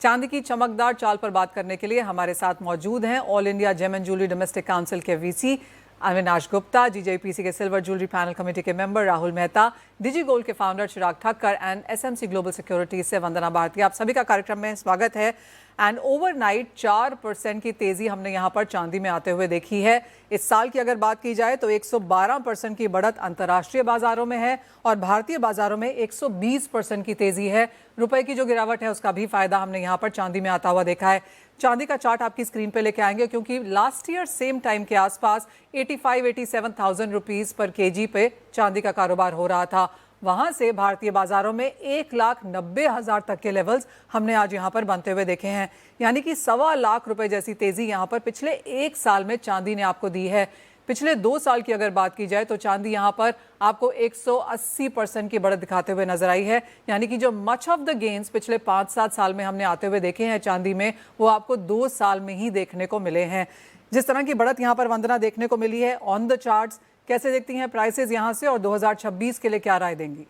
चांदी की चमकदार चाल पर बात करने के लिए हमारे साथ मौजूद हैं all India gem and jewellery domestic council के वीसी अविनाश गुप्ता, जीजेपीसी के सिल्वर ज्वेलरी पैनल कमेटी के member Rahul Mehta, Digi Gold के founder Chirag Thakkar and SMC global security से वंदना भारती। आप सभी का कार्यक्रम में स्वागत है। एंड ओवरनाइट 4% की तेजी हमने यहाँ पर चांदी में आते हुए देखी है। इस साल की अगर बात की जाए तो 112% की बढ़त अंतर्राष्ट्रीय बाजारों में है और भारतीय बाजारों में 120% की तेजी है। रुपए की जो गिरावट है उसका भी फायदा हमने यहाँ पर चांदी में आता हुआ देखा है। चांदी का चार्ट आपकी स्क्रीन पे लेके आएंगे क्योंकि लास्ट ईयर सेम टाइम के आसपास 85-87,000 रुपीस पर केजी पे चांदी का कारोबार हो रहा था। वहां से भारतीय बाजारों में 1,90,000 तक के लेवल्स हमने आज यहां पर बनते हुए देखे हैं, यानी कि 1.25 लाख रुपए जैसी तेजी यहां पर पिछले एक साल में चांदी ने आपको दी है। पिछले 2 साल की अगर बात की जाए तो चांदी यहां पर आपको 180% की बढ़त दिखाते हुए नजर आई है, यानी कि जो मच ऑफ द गेन्स पिछले 5-7 साल में हमने आते हुए देखे हैं चांदी में, वो आपको 2 साल में ही देखने को मिले हैं। जिस तरह की बढ़त यहां पर वंदना देखने को मिली है ऑन द चार्ट्स, कैसे देखती हैं प्राइसेस यहां से और 2026 के लिए क्या राय देंगी?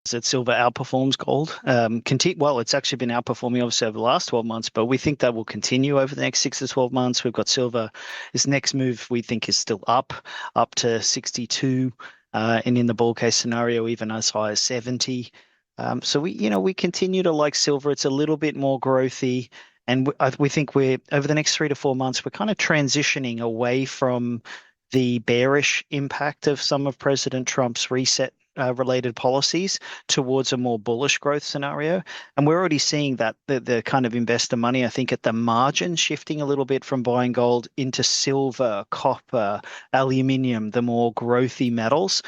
That silver outperforms gold. Well, it's actually been outperforming obviously over the last 12 months, but we think that will continue over the next 6 to 12 months. We've got silver. This next move we think is still up to 62, and in the bull case scenario, even as high as 70. So we continue to like silver. It's a little bit more growthy. And we think we're over the next 3 to 4 months, we're kind of transitioning away from the bearish impact of some of President Trump's reset related policies towards a more bullish growth scenario. And we're already seeing that the kind of investor money, I think at the margin, shifting a little bit from buying gold into silver, copper, aluminium, the more growthy metals,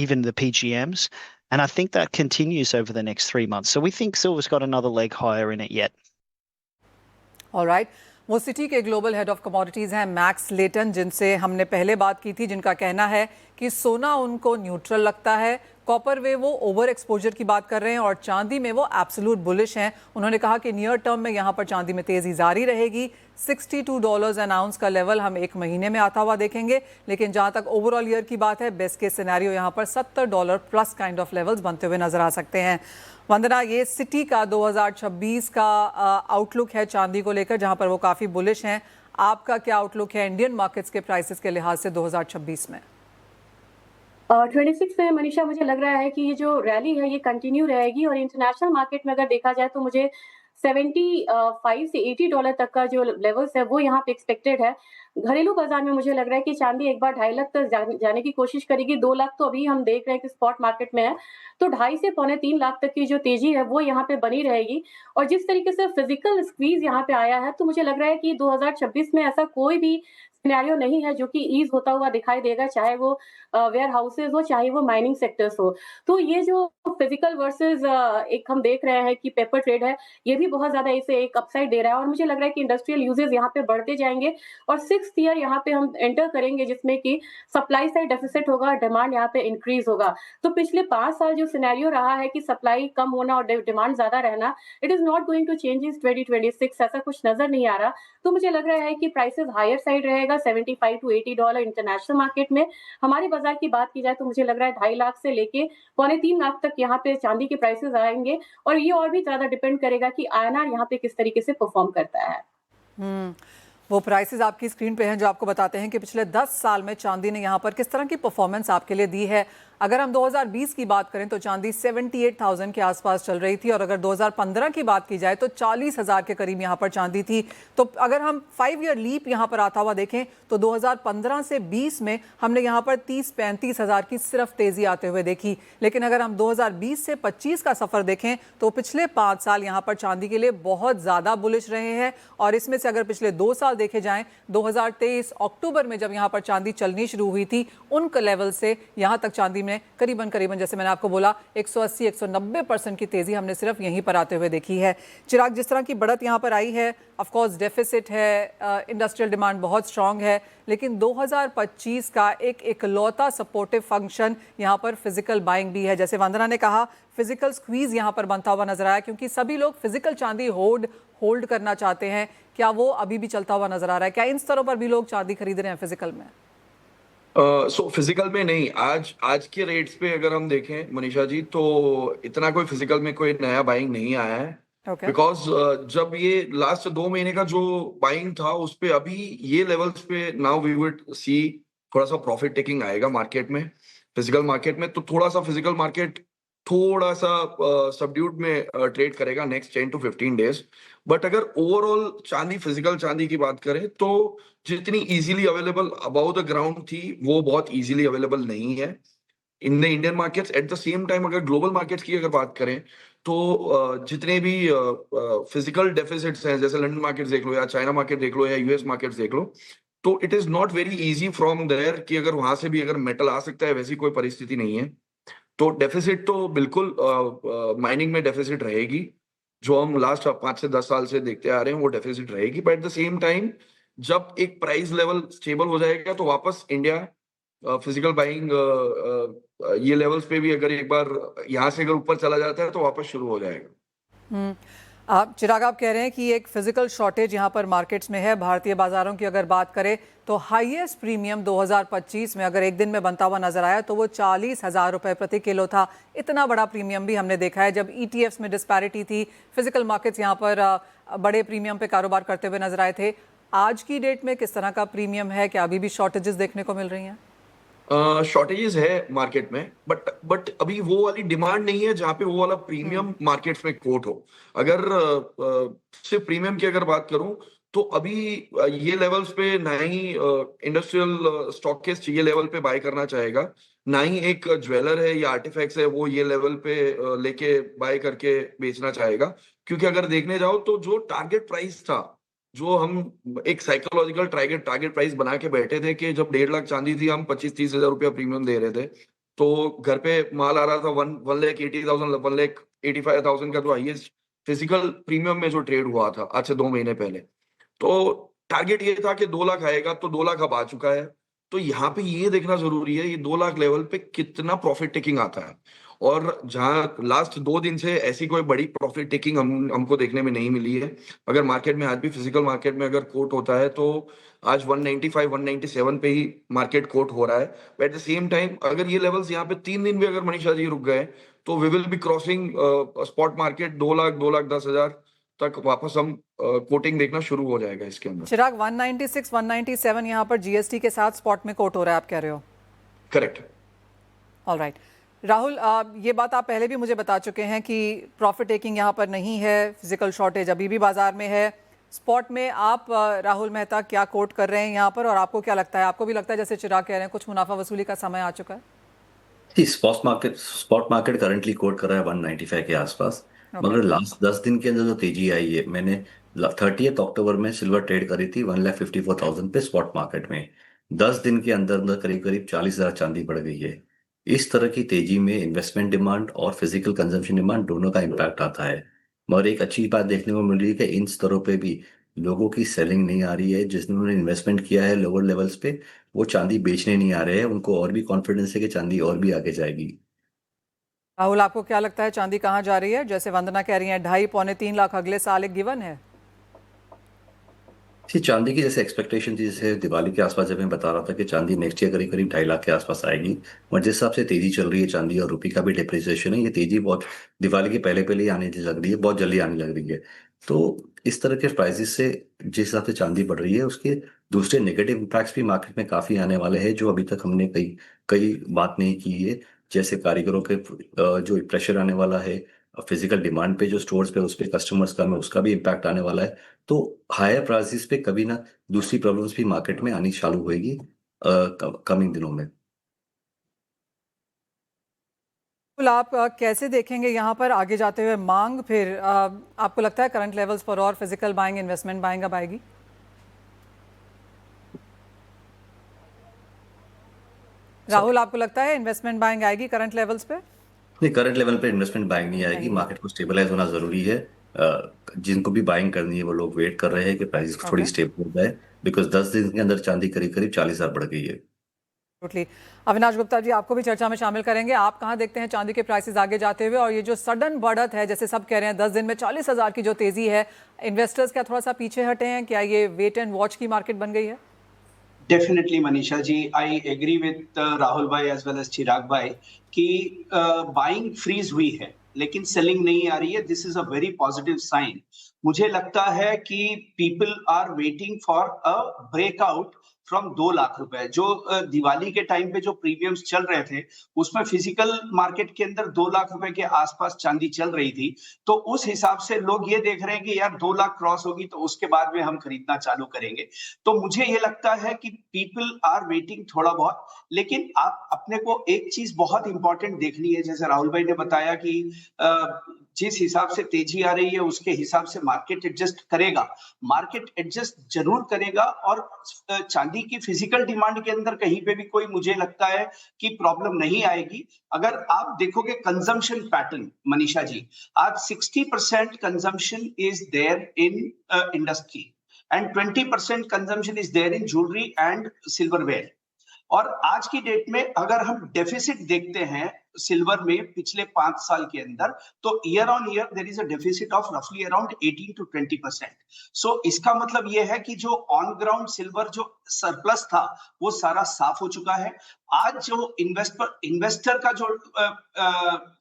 even the PGMs. And I think that continues over the next 3 months. So we think silver's got another leg higher in it yet. All right. वो city के global head of commodities हैं max लेटन, जिनसे हमने पहले बात की थी, जिनका कहना है कि सोना उनको न्यूट्रल लगता है, कॉपर वे वो ओवर एक्सपोजर की बात कर रहे हैं और चांदी में वो एब्सोल्यूट बुलिश हैं। उन्होंने कहा कि नियर टर्म में यहाँ पर चांदी में तेजी जारी रहेगी। $62 एन आउंस का लेवल हम 1 महीने में आता हुआ देखेंगे, लेकिन जहाँ तक ओवरऑल ईयर की बात है, बेस्ट केस सिनेरियो यहाँ पर $70 प्लस काइंड ऑफ लेवल्स बनते हुए नजर आ सकते हैं। वंदना, ये सिटी का 2026 का आउटलुक है चांदी को लेकर, जहां पर वो काफ़ी बुलिश हैं। आपका क्या आउटलुक है इंडियन मार्केट्स के प्राइसेस के लिहाज से 2026 में? 26 में मनीषा, मुझे लग रहा है कि ये जो रैली है ये कंटिन्यू रहेगी और इंटरनेशनल मार्केट में अगर देखा जाए तो मुझे 75 से $80 तक का जो लेवल्स है वो यहाँ पे एक्सपेक्टेड है। घरेलू बाजार में मुझे लग रहा है कि चांदी एक बार 2.5 लाख तक जाने की कोशिश करेगी। 2 लाख तो अभी हम देख रहे हैं कि स्पॉट मार्केट में है, तो 2.5 से 2.25 लाख तक की जो तेजी है वो यहाँ पे बनी रहेगी। और जिस तरीके से फिजिकल स्क्वीज यहाँ पे आया है, तो मुझे लग रहा है कि 2026 में ऐसा कोई भी सिनेरियो नहीं है जो कि ईज होता हुआ दिखाई देगा, चाहे वो वेयर हाउसेज हो, चाहे वो माइनिंग सेक्टर्स हो। तो ये जो फिजिकल वर्सेस एक हम देख रहे हैं कि पेपर ट्रेड है, ये भी बहुत ज्यादा इसे एक अपसाइड दे रहा है और मुझे लग रहा है कि इंडस्ट्रियल यूजेस यहाँ पे बढ़ते जाएंगे और 6th ईयर यहाँ पे हम एंटर करेंगे जिसमें कि सप्लाई साइड डेफिसिट होगा, डिमांड यहाँ पे इंक्रीज होगा। तो पिछले 5 साल जो सिनेरियो रहा है कि सप्लाई कम होना और डिमांड ज्यादा रहना, it is not going to change in 2026, ऐसा कुछ नजर नहीं आ रहा। तो मुझे लग रहा है कि प्राइसेस हायर साइड रहेगा, $75 to $80 इंटरनेशनल मार्केट में। हमारे बाजार की बात की जाए तो मुझे लग रहा है 2.5 लाख से लेके 2.25 लाख तक यहाँ पे चांदी के प्राइसेस आएंगे और ये और भी ज्यादा डिपेंड करेगा कि INR यहाँ पे किस तरीके से परफॉर्म करता है। वो प्राइसेस आपकी स्क्रीन पे हैं जो आपको बताते हैं कि पिछले 10 साल में चांदी ने यहाँ पर किस तरह की परफॉर्मेंस आपके लिए दी है। अगर हम 2020 की बात करें तो चांदी 78,000 के आसपास चल रही थी और अगर 2015 की बात की जाए तो 40,000 के करीब यहाँ पर चांदी थी। तो अगर हम 5 ईयर लीप यहाँ पर आता हुआ देखें तो 2015 से 20 में हमने यहाँ पर 30-35,000 की सिर्फ तेजी आते हुए देखी। लेकिन अगर हम 2020 से 25 का सफर देखें तो पिछले 5 साल यहाँ पर चांदी के लिए बहुत ज़्यादा बुलिश रहे हैं और इसमें से अगर पिछले 2 साल देखे जाएं, 2023 अक्टूबर में जब यहाँ पर चांदी चलनी शुरू हुई थी, उन लेवल से यहाँ तक चांदी में करीबन जैसे मैंने आपको बोला 180-190% की तेजी हमने सिर्फ यहीं पर आते हुए देखी है। चिराग, जिस तरह की बढ़त यहाँ पर आई है, ऑफ कोर्स डेफिसिट है, इंडस्ट्रियल डिमांड बहुत स्ट्रांग है, लेकिन 2025 का एक इकलौता सपोर्टिव फंक्शन यहाँ पर फिजिकल बाइंग भी है। जैसे वंदना ने कहा, फिजिकल स्क्वीज यहाँ पर बनता हुआ नजर आया क्योंकि सभी लोग फिजिकल चांदी होल्ड करना चाहते हैं। क्या वो अभी भी चलता हुआ नजर आ रहा है? क्या इन स्तरों पर भी लोग चांदी खरीद रहे हैं फिजिकल में? सो फिजिकल में नहीं, आज आज के रेट्स पे अगर हम देखें मनीषा जी, तो इतना कोई फिजिकल में कोई नया बाइंग नहीं आया है। ओके बिकॉज जब ये लास्ट 2 महीने का जो बाइंग था उस पे अभी ये लेवल्स पे नाउ वी वुड सी थोड़ा सा प्रॉफिट टेकिंग आएगा मार्केट में, फिजिकल मार्केट में। तो थोड़ा सा फिजिकल मार्केट थोड़ा सा सबड्यूड में ट्रेड करेगा नेक्स्ट 10 to 15 डेज। बट अगर ओवरऑल चांदी, फिजिकल चांदी की बात करें तो जितनी easily available about the ground थी वो बहुत इजीली अवेलेबल नहीं है in the Indian markets. At the same time अगर ग्लोबल मार्केट्स की अगर बात करें तो जितने भी फिजिकल डेफिसिट्स हैं, जैसे लंदन मार्केट देख लो या चाइना मार्केट देख लो या यूएस मार्केट देख लो, तो it is not very easy from there कि अगर वहां से भी अगर मेटल आ सकता है, वैसी कोई परिस्थिति नहीं है। तो डेफिसिट तो बिल्कुल माइनिंग में डेफिसिट रहेगी, जो हम लास्ट 5 से 10 साल से देखते आ रहे हैं वो डेफिसिट रहेगी। But at the same time जब एक प्राइस लेवल स्टेबल हो जाएगा तो वापस इंडिया फिजिकल बाइंग ये लेवल्स पे भी अगर एक बार यहाँ से अगर ऊपर चला जाता है तो वापस शुरू हो जाएगा। आप चिराग, आप कह रहे हैं कि एक फिजिकल शॉर्टेज यहाँ पर मार्केट्स में है। भारतीय बाजारों की अगर बात करें तो हाईएस्ट प्रीमियम 2025 में अगर एक दिन में बनता हुआ नजर आया तो वो 40,000 रुपए प्रति किलो था। इतना बड़ा प्रीमियम भी हमने देखा है जब ईटीएफ्स में डिस्पैरिटी थी। फिजिकल मार्केट्स यहाँ पर बड़े प्रीमियम पे कारोबार करते हुए नजर आए थे। आज की डेट में किस तरह का प्रीमियम है? क्या अभी भी शॉर्टेजेस देखने को मिल रही हैं? शॉर्टेजेस है मार्केट में, बट अभी वो वाली डिमांड नहीं है जहां पे वो वाला प्रीमियम मार्केट्स में कोट हो। अगर सिर्फ प्रीमियम की अगर बात करूं तो अभी ये लेवल्स पे ना ही इंडस्ट्रियल स्टॉकिस्ट ये लेवल पे बाय करना चाहेगा, ना ही एक ज्वेलर है या आर्टिफैक्ट्स है वो ये लेवल पे लेके बाय करके बेचना चाहेगा। क्योंकि अगर देखने जाओ तो जो टारगेट प्राइस था, जो हम एक साइकोलॉजिकल टारगेट प्राइस बना के बैठे थे कि जब 1.5 लाख चांदी थी हम 25-30 हजार रुपया प्रीमियम दे रहे थे, तो घर पे माल आ रहा था 1,80,000 1,85,000 का, तो हाईएस्ट फिजिकल प्रीमियम में जो ट्रेड हुआ था आज से 2 महीने पहले। तो टारगेट ये था कि 2 लाख आएगा, तो 2 लाख अब आ चुका है। तो यहाँ पे ये देखना जरूरी है ये 2 लाख लेवल पे कितना प्रॉफिट टेकिंग आता है। और जहां लास्ट 2 दिन से ऐसी कोई बड़ी प्रॉफिट टेकिंग हमको देखने में नहीं मिली है। अगर मार्केट में आज भी फिजिकल मार्केट में अगर कोट होता है तो आज 195 197 पे ही मार्केट कोट हो रहा है। एट द सेम टाइम अगर ये लेवल्स यहाँ पे 3 दिन भी अगर मनीषा जी रुक गए तो we will be crossing spot market 2 lakh तक वापस हम कोटिंग देखना शुरू हो जाएगा इसके अंदर। चिराग, 196 197 यहाँ पर जीएसटी के साथ स्पॉट में कोट हो रहा है, आप कह रहे हो? करेक्ट। All right. राहुल, ये बात आप पहले भी मुझे बता चुके हैं कि प्रॉफिट टेकिंग यहाँ पर नहीं है, फिजिकल शॉर्टेज अभी भी बाजार में है। स्पॉट में आप राहुल मेहता क्या कोट कर रहे हैं यहाँ पर, और आपको क्या लगता है? आपको भी लगता है जैसे चिराग कह रहे हैं कुछ मुनाफा वसूली का समय आ चुका है? स्पॉट मार्केट करंटली कोट कर रहा है 195 के आसपास। मगर लास्ट 10 दिन के अंदर जो तेजी आई है, मैंने 30 अक्टूबर में सिल्वर ट्रेड करी थी 1,54,000 पे स्पॉट मार्केट में। 10 दिन के अंदर अंदर करीब करीब 40,000 चांदी बढ़ गई है। इस तरह की तेजी में इन्वेस्टमेंट डिमांड और फिजिकल कंजम्पशन डिमांड दोनों का इम्पैक्ट आता है। मगर एक अच्छी बात देखने को मिल रही है कि इन स्तरों पे भी लोगों की सेलिंग नहीं आ रही है। जिन्होंने इन्वेस्टमेंट किया है लोअर लेवल्स पे, वो चांदी बेचने नहीं आ रहे हैं। उनको और भी कॉन्फिडेंस है कि चांदी और भी आगे जाएगी। राहुल, आपको क्या लगता है चांदी कहाँ जा रही है? जैसे वंदना कह रही है 2.5-3 लाख अगले साल एक गिवन है। चांदी की जैसे एक्सपेक्टेशन थी, जैसे दिवाली के आसपास जब मैं बता रहा था कि चांदी नेक्स्ट ईयर करीब करीब 2.5 लाख के आसपास आएगी, और जिस हिसाब से तेजी चल रही है चांदी और रुपये का भी डिप्रिसिएशन है, ये तेजी बहुत दिवाली के पहले पहले ही आने लग रही है, बहुत जल्दी आने लग रही है। तो इस तरह के प्राइसेस से जिस हिसाब से चांदी बढ़ रही है उसके दूसरे नेगेटिव इम्पैक्ट्स भी मार्केट में काफी आने वाले हैं, जो अभी तक हमने कई कई बात नहीं की है। जैसे कारीगरों के जो प्रेशर आने वाला है, फिजिकल डिमांड पे जो स्टोर्स पे उस पे कस्टमर्स का में उसका भी इम्पैक्ट आने वाला है। तो हायर प्राइसेस पे कभी ना दूसरी प्रॉब्लम्स भी मार्केट में आनी चालू होएगी कमिंग दिनों में। आप कैसे देखेंगे यहाँ पर आगे जाते हुए मांग? फिर आपको लगता है करंट लेवल्स पर और फिजिकल बाइंग, इन्वेस्टमेंट बाइंग अब आएगी? राहुल, आपको लगता है इन्वेस्टमेंट बाइंग आएगी करंट लेवल्स पे? नहीं, करंट लेवल पे इन्वेस्टमेंट बाइंग नहीं आएगी। मार्केट को स्टेबलाइज होना जरूरी है। जिनको भी बाइंग करनी है वो लोग वेट कर रहे हैं कि प्राइस थोड़ी स्टेबल हो जाए, बिकॉज 10 दिन के अंदर चांदी करीब करीब 40,000 बढ़ गई है। टोटली। अविनाश गुप्ता जी, आपको भी चर्चा में शामिल करेंगे। आप कहाँ देखते हैं चांदी के प्राइसेस आगे जाते हुए, और ये जो सडन बढ़त है जैसे सब कह रहे हैं 10 दिन में 40,000 की जो तेजी है, इन्वेस्टर्स क्या थोड़ा सा पीछे हटे हैं? क्या ये वेट एंड वॉच की मार्केट बन गई है? Definitely Manisha ji, I agree with Rahul भाई एज वेल एज चिराग भाई कि बाइंग फ्रीज हुई है लेकिन सेलिंग नहीं आ रही है। This is a very positive sign. मुझे लगता है कि people are waiting for a breakout from 2 lakh रुपए। जो दिवाली के टाइम पे जो प्रीमियम्स चल रहे थे उसमें फिजिकल मार्केट के अंदर 2 लाख रुपए के आसपास चांदी चल रही थी। तो उस हिसाब से लोग ये देख रहे हैं कि यार 2 लाख क्रॉस होगी तो उसके बाद में हम खरीदना चालू करेंगे। तो मुझे ये लगता है कि पीपल आर वेटिंग थोड़ा बहुत। लेकिन आप अपने को एक चीज बहुत इंपॉर्टेंट देखनी है, जैसे राहुल भाई ने बताया कि जिस हिसाब से तेजी आ रही है उसके हिसाब से मार्केट एडजस्ट करेगा। मार्केट एडजस्ट जरूर करेगा और चांदी की फिजिकल डिमांड के अंदर कहीं पे भी कोई मुझे लगता है कि प्रॉब्लम नहीं आएगी। अगर आप देखोगे कंजम्पशन पैटर्न मनीषा जी, आज 60% consumption is there in industry and 20% consumption is there in jewelry and silverware। और आज की डेट में अगर हम डेफिसिट देखते हैं सिल्वर में पिछले 5 साल के अंदर, तो year on year there is a deficit of रफली अराउंड 18 to 20%। सो इसका मतलब यह है कि जो ऑन ग्राउंड सिल्वर जो सरप्लस था वो सारा साफ हो चुका है। आज जो इन्वेस्टर का जो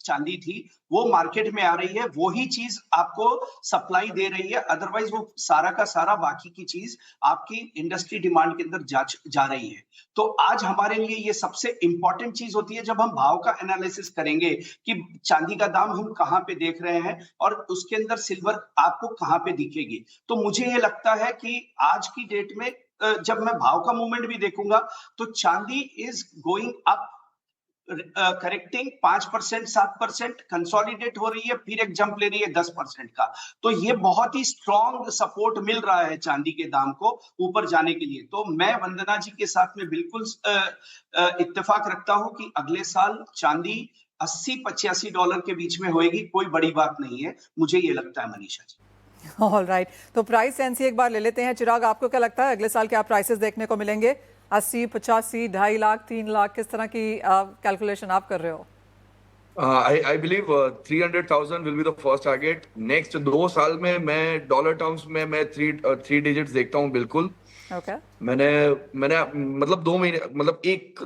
चांदी थी वो मार्केट में आ रही है, वही चीज आपको सप्लाई दे रही है। अदरवाइज वो सारा का सारा बाकी की चीज आपकी इंडस्ट्री डिमांड के अंदर जा रही है। तो आज हमारे लिए ये सबसे इंपॉर्टेंट चीज होती है जब हम भाव का एनालिसिस करेंगे कि चांदी का दाम हम कहां पे देख रहे हैं और उसके अंदर सिल्वर आपको कहां पे दिखेगी। तो मुझे ये लगता है कि आज की डेट में जब मैं भाव का मूवमेंट भी देखूंगा तो चांदी is going up, correcting 5% 7% consolidate हो रही है, फिर एक जंप ले रही है 10% का। तो ये बहुत ही स्ट्रॉन्ग सपोर्ट मिल रहा है चांदी के दाम को ऊपर जाने के लिए। तो मैं वंदना जी के साथ में बिल्कुल इत्तेफाक रखता हूं कि अगले साल चांदी 80-85 डॉलर के बीच में होएगी। कोई बड़ी बात नहीं है, मुझे ये लगता है मनीषा जी। ऑल राइट, तो प्राइस सेंस ही एक बार ले लेते हैं। चिराग, आपको क्या लगता है अगले साल क्या प्राइसेस देखने को मिलेंगे? 80, 85, 2.5 लाख, 3 लाख, किस तरह की कैलकुलेशन आप कर रहे हो? I believe 300,000 will be the first target. Next 2 साल में मैं डॉलर टर्म्स में मैं थ्री डिजिट्स देखता हूँ बिल्कुल। ओके, मैंने मतलब 2 महीने मतलब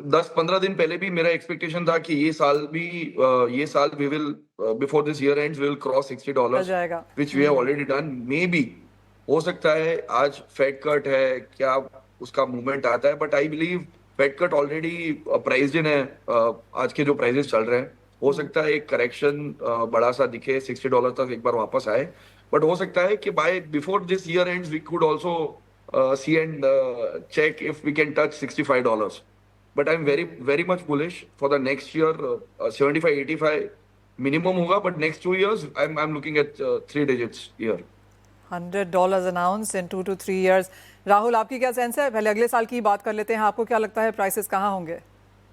10-15 दिन पहले भी मेरा एक्सपेक्टेशन था कि ये साल we will before this year ends we will cross चल $60, जाएगा। Which we have already done. Maybe हो सकता है आज फेड कट है, क्या उसका मूवमेंट आता है, but I believe Fed cut already priced in है। आज के जो प्राइसेस चल रहे हैं, हो सकता है एक करेक्शन बड़ा सा दिखे, $60 तक एक बार वापस आए। बट हो सकता है कि by before this year ends we could also see and check if we can touch $65, but I'm very much bullish for the next year। 75-85 minimum होगा, but next 2 years I'm looking at 3 digits here। $100 an ounce in 2 to 3 years। Rahul, आपकी क्या sense है? पहले अगले साल की बात कर लेते हैं। आपको क्या लगता है प्राइसेस कहाँ होंगे?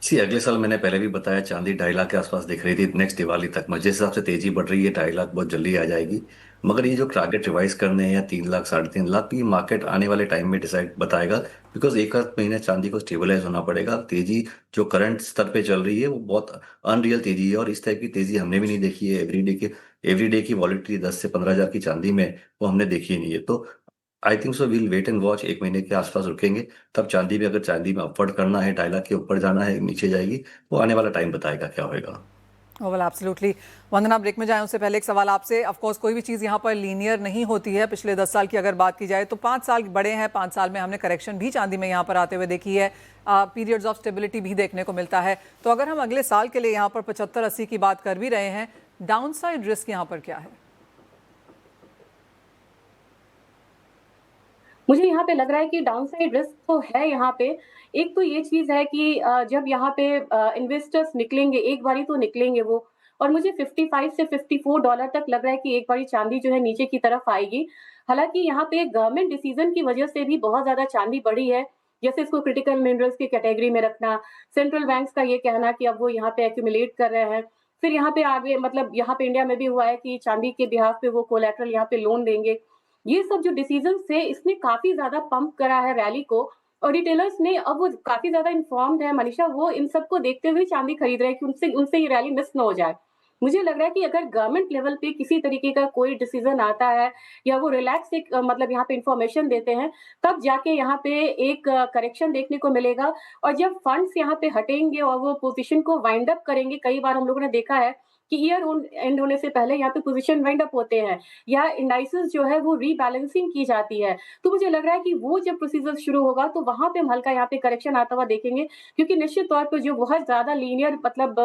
अगले साल मैंने पहले भी बताया चांदी 2.5 लाख के आसपास दिख रही थी नेक्स्ट दिवाली तक। मुझे हिसाब से तेजी बढ़ रही है, 2.5 लाख बहुत जल्दी आ जाएगी। मगर ये जो टारगेट रिवाइज करने हैं या 3 लाख 3.5 लाख, ये मार्केट आने वाले टाइम में डिसाइड बताएगा। बिकॉज एक आध महीने चांदी को स्टेबलाइज होना पड़ेगा। तेजी जो करंट स्तर पे चल रही है वो बहुत अनरियल तेजी है और इस टाइप की तेजी हमने भी नहीं देखी है। एवरीडे की वॉलिटिलिटी 10 से 15 हजार की चांदी में वो हमने देखी नहीं है। तो I think so we'll wait and watch, 1 महीने के आसपास रुकेंगे तब चांदी में, अगर चांदी में अपवर्ड करना है 2.5 लाख के ऊपर जाना है नीचे जाएगी, वो आने वाला टाइम बताएगा क्या होएगा। Well absolutely. वंदना, ब्रेक में जाएं उससे पहले एक सवाल आपसे। ऑफ कोर्स कोई भी चीज़ यहाँ पर लीनियर नहीं होती है। पिछले 10 साल की अगर बात की जाए तो 5 साल बड़े हैं। 5 साल में हमने करेक्शन भी चांदी में यहाँ पर आते हुए देखी है, पीरियड्स ऑफ स्टेबिलिटी भी देखने को मिलता है। तो अगर हम अगले साल के लिए यहाँ पर 75-80 की बात कर भी रहे हैं, डाउन साइड रिस्क यहाँ पर क्या है? मुझे यहाँ पे लग रहा है कि डाउनसाइड रिस्क तो है यहाँ पे। एक तो ये चीज है कि जब यहाँ पे इन्वेस्टर्स निकलेंगे, एक बारी तो निकलेंगे वो, और मुझे 55 से $54 तक लग रहा है कि एक बारी चांदी जो है नीचे की तरफ आएगी। हालांकि यहाँ पे गवर्नमेंट डिसीजन की वजह से भी बहुत ज्यादा चांदी बढ़ी है, जैसे इसको क्रिटिकल मिनरल्स की कैटेगरी में रखना, सेंट्रल बैंक्स का ये कहना कि अब वो यहाँ पे एक्यूमुलेट कर रहे हैं। फिर यहाँ पे आगे मतलब यहाँ पे इंडिया में भी हुआ है कि चांदी के बिहाफ पे वो कोलैटरल यहाँ पे लोन देंगे। ये सब जो डिसीजन थे इसने काफी ज्यादा पंप करा है रैली को, और रिटेलर्स ने, अब वो काफी ज्यादा इन्फॉर्म्ड है मनीषा, वो इन सबको देखते हुए चांदी खरीद रहे हैं कि उनसे ये रैली मिस न हो जाए। मुझे लग रहा है कि अगर गवर्नमेंट लेवल पे किसी तरीके का कोई डिसीजन आता है या वो रिलैक्स एक मतलब यहाँ पे इन्फॉर्मेशन देते हैं, तब जाके यहाँ पे एक करेक्शन देखने को मिलेगा। और जब फंड्स यहाँ पे हटेंगे और वो पोज़ीशन को वाइंड अप करेंगे, कई बार हम लोगों ने देखा है कि ईयर ओन एंड होने से पहले यहाँ पे पोज़ीशन वाइंड अप होते हैं या इंडाइसेस जो है वो रीबैलेंसिंग की जाती है। तो मुझे लग रहा है कि वो जब प्रोसीजर शुरू होगा तो वहाँ पे हम हल्का यहाँ पे करेक्शन आता हुआ देखेंगे, क्योंकि निश्चित तौर पे जो बहुत ज़्यादा लीनियर मतलब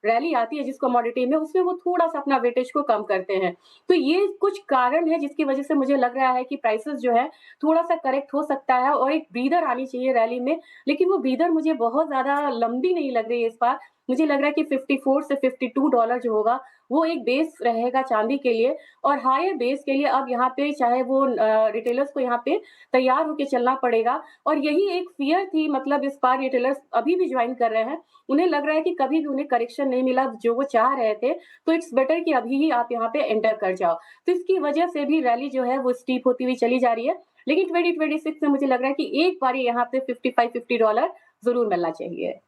रैली आती है जिस कमोडिटी में, उसमें वो थोड़ा-सा अपना वेटेज को कम करते हैं। तो ये कुछ कारण है जिसकी वजह से मुझे लग रहा है कि प्राइसेस जो है थोड़ा-सा करेक्ट हो सकता है और एक ब्रीदर आनी चाहिए रैली में, लेकिन वो ब्रीदर मुझे बहुत ज़्यादा लंबी नहीं लग रही है इस बार। मुझे लग रहा है कि 54 से $52 जो होगा, वो एक बेस रहेगा चाँदी के लिए और हायर बेस के लिए अब यहाँ पे चाहे वो रिटेलर्स को यहाँ पे तैयार होके चलना पड़ेगा और यही एक फ़ियर थी मतलब इस बार रिटेलर्स अभी भी जॉइन कर रहे हैं। उन्हें लग रहा है कि कभी भी उन्हें करेक्शन नहीं मिला जो वो चाह रहे थे, तो इट्स बेटर कि अभी ही आप यहाँ पे एंटर कर जाओ। तो इसकी वजह से भी रैली जो है वो स्टीप होती हुई चली जा रही है। लेकिन 2026 में मुझे लग रहा है कि एक बारी यहाँ पे $55-50 ज़रूर मिलना चाहिए।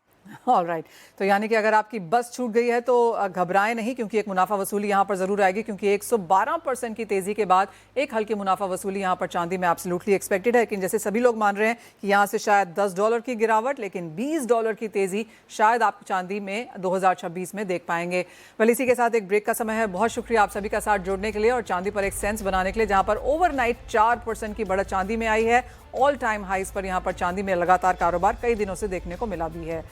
ऑलराइट, तो यानी कि अगर आपकी बस छूट गई है तो घबराएं नहीं, क्योंकि एक मुनाफा वसूली यहाँ पर ज़रूर आएगी, क्योंकि 112% की तेज़ी के बाद एक हल्की मुनाफा वसूली यहाँ पर चांदी में एब्सोल्युटली एक्सपेक्टेड है। लेकिन जैसे सभी लोग मान रहे हैं कि यहाँ से शायद $10 की गिरावट, लेकिन $20 की तेज़ी शायद आप चांदी में 2026 में देख पाएंगे। वेल, इसी के साथ एक ब्रेक का समय है। बहुत शुक्रिया आप सभी का साथ जोड़ने के लिए और चांदी पर एक सेंस बनाने के लिए, जहाँ पर ओवरनाइट 4% की बढ़त चांदी में आई है। ऑल टाइम हाइज पर यहाँ पर चांदी में लगातार कारोबार कई दिनों से देखने को मिला भी है।